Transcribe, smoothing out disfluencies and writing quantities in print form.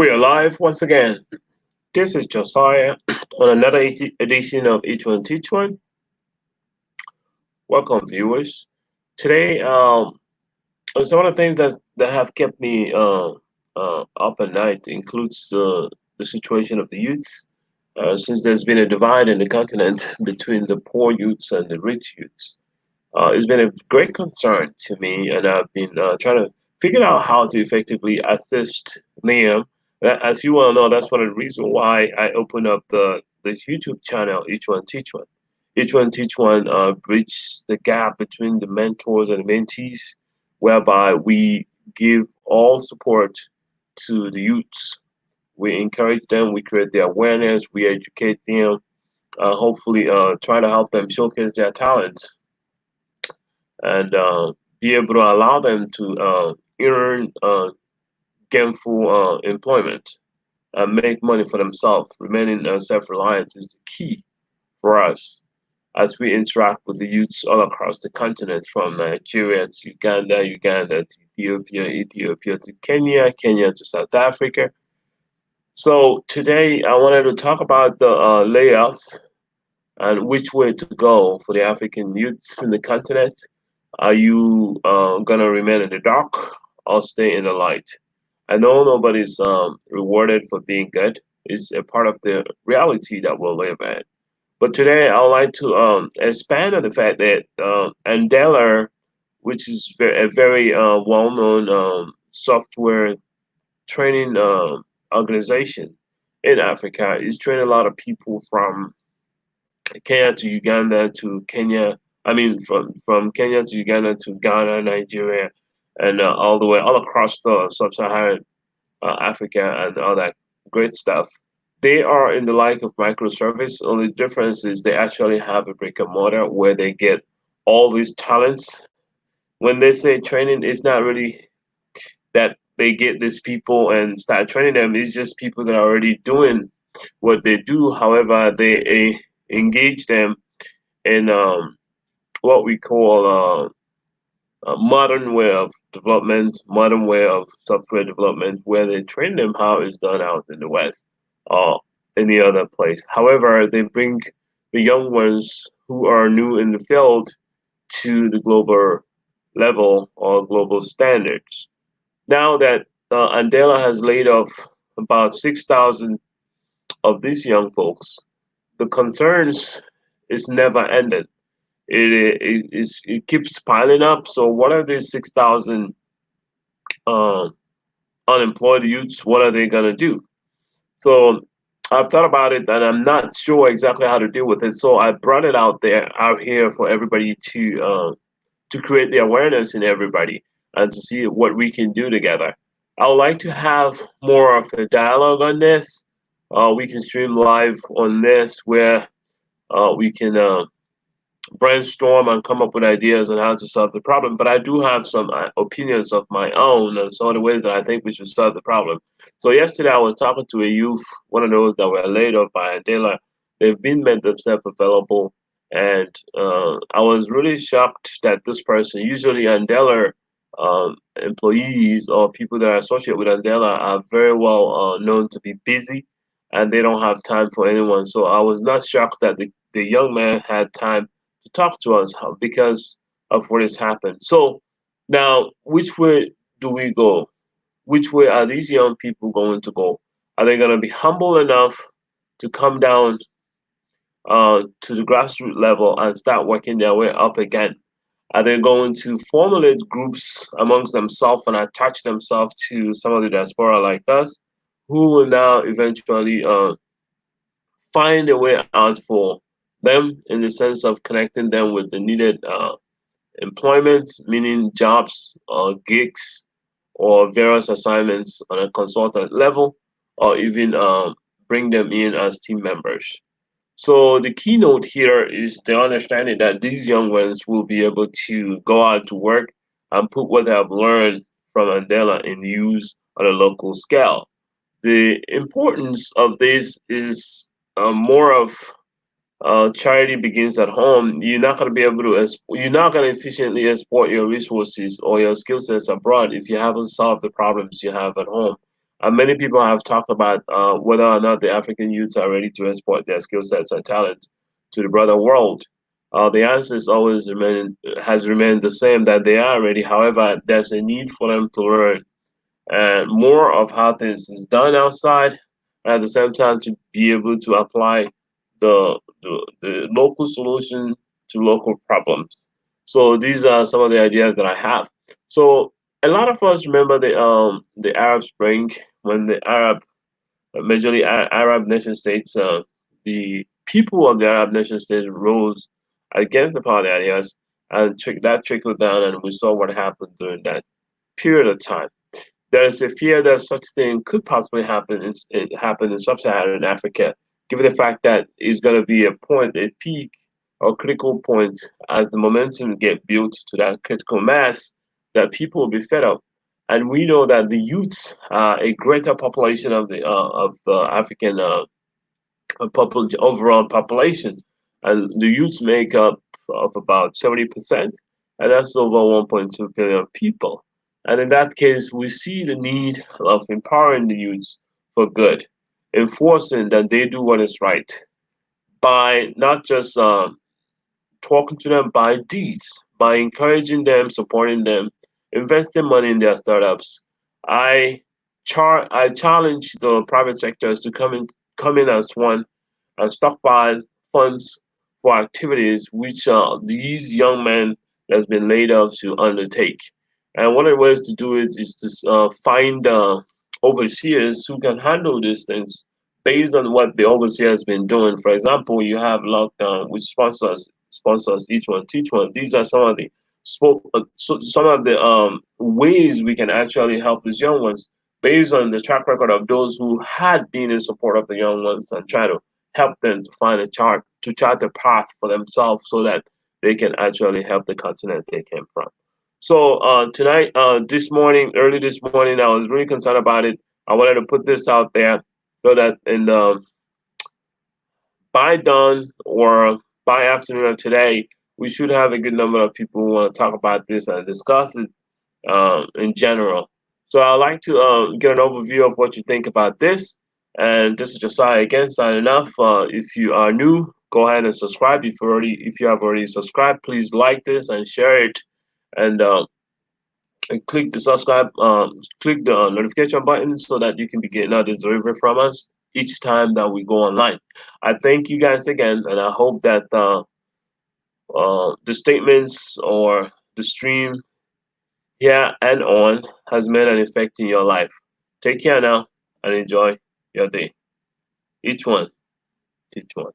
We are live once again. This is Josiah on another edition of Each One Teach One. Welcome, viewers. Today, some of the things that have kept me up at night includes the situation of the youths. Since there's been a divide in the continent between the poor youths and the rich youths, it's been a great concern to me, and I've been trying to figure out how to effectively assist them. As you well know, that's one of the reasons why I opened up this YouTube channel, Each One Teach One. Each One Teach One bridges the gap between the mentors and the mentees, whereby we give all support to the youths. We encourage them, we create the awareness, we educate them, hopefully try to help them showcase their talents and be able to allow them to earn gainful employment and make money for themselves. Remaining self-reliant is the key for us as we interact with the youths all across the continent, from Nigeria to Uganda, Uganda to Ethiopia, Ethiopia to Kenya, Kenya to South Africa. So today I wanted to talk about the layoffs and which way to go for the African youths in the continent. Are you gonna remain in the dark or stay in the light? I know nobody's rewarded for being good. It's a part of the reality that we'll live in. But today, I would like to expand on the fact that Andela, which is a very well-known software training organization in Africa, is training a lot of people from Kenya to Uganda to Kenya. I mean, from Kenya to Uganda to Ghana, Nigeria, and all the way all across the sub-Saharan Africa and all that great stuff. They are in the like of microservice. Only difference is they actually have a brick and mortar where they get all these talents. When they say training, it's not really that they get these people and start training them. It's just people that are already doing what they do. However, they engage them in what we call a modern way of development, modern way of software development, where they train them how it's done out in the West or any other place. However, they bring the young ones who are new in the field to the global level or global standards. Now that Andela has laid off about 6,000 of these young folks, the concerns is never ended. It keeps piling up. So what are these 6,000 uh, unemployed youths? What are they gonna do? So I've thought about it, and I'm not sure exactly how to deal with it. So I brought it out here for everybody to create the awareness in everybody and to see what we can do together. I would like to have more of a dialogue on this. We can stream live on this where we can brainstorm and come up with ideas on how to solve the problem. But I do have some opinions of my own and some of the ways that I think we should solve the problem. So yesterday I was talking to a youth, one of those that were laid off by Andela. They've been made themselves available, and I was really shocked that this person, usually Andela employees or people that are associated with Andela, are very well known to be busy, and they don't have time for anyone. So I was not shocked that the young man had time to talk to us because of what has happened. So now, which way do we go? Which way are these young people going to go? Are they going to be humble enough to come down to the grassroots level and start working their way up again? Are they going to formulate groups amongst themselves and attach themselves to some of the diaspora like us, who will now eventually find a way out for them in the sense of connecting them with the needed employment, meaning jobs or gigs or various assignments on a consultant level, or even bring them in as team members. So the keynote here is the understanding that these young ones will be able to go out to work and put what they have learned from Andela in use on a local scale. The importance of this is more of charity begins at home. You're not going to be able to, you're not going to efficiently export your resources or your skill sets abroad if you haven't solved the problems you have at home. And many people have talked about whether or not the African youths are ready to export their skill sets and talents to the broader world. The answer is always has remained the same, that they are ready. However, there's a need for them to learn and more of how things is done outside, and at the same time to be able to apply the local solution to local problems. So these are some of the ideas that I have. So a lot of us remember the Arab Spring, when the majorly Arab nation states, the people of the Arab nation states rose against the power areas, and that trickled down, and we saw what happened during that period of time. There is a fear that such thing could possibly happen in sub-Saharan Africa, given the fact that it's going to be a peak or critical point as the momentum get built to that critical mass that people will be fed up. And we know that the youths are a greater population of the African overall population, and the youths make up of about 70%, and that's over 1.2 billion people. And in that case, we see the need of empowering the youths for good, enforcing that they do what is right by not just talking to them by deeds, by encouraging them, supporting them, investing money in their startups. I challenge the private sectors to come in as one and stockpile funds for activities which these young men that's been laid off to undertake. And one of the ways to do it is to find overseers who can handle these things based on what the overseer has been doing. For example, you have lockdown, which sponsors each one, teach one. These are some of the some of the ways we can actually help these young ones based on the track record of those who had been in support of the young ones, and try to help them to find to chart a path for themselves so that they can actually help the continent they came from. So tonight, early this morning, I was really concerned about it. I wanted to put this out there so that in the by dawn or by afternoon of today, we should have a good number of people who want to talk about this and discuss it in general. So I'd like to get an overview of what you think about this. And this is Josiah again signing off. If you are new, go ahead and subscribe. If you have already subscribed, please like this and share it. And click the click the notification button so that you can be getting out this delivery from us each time that we go online. I thank you guys again, and I hope that the statements or the stream here and on has made an effect in your life. Take care now and enjoy your day. Each one, teach one.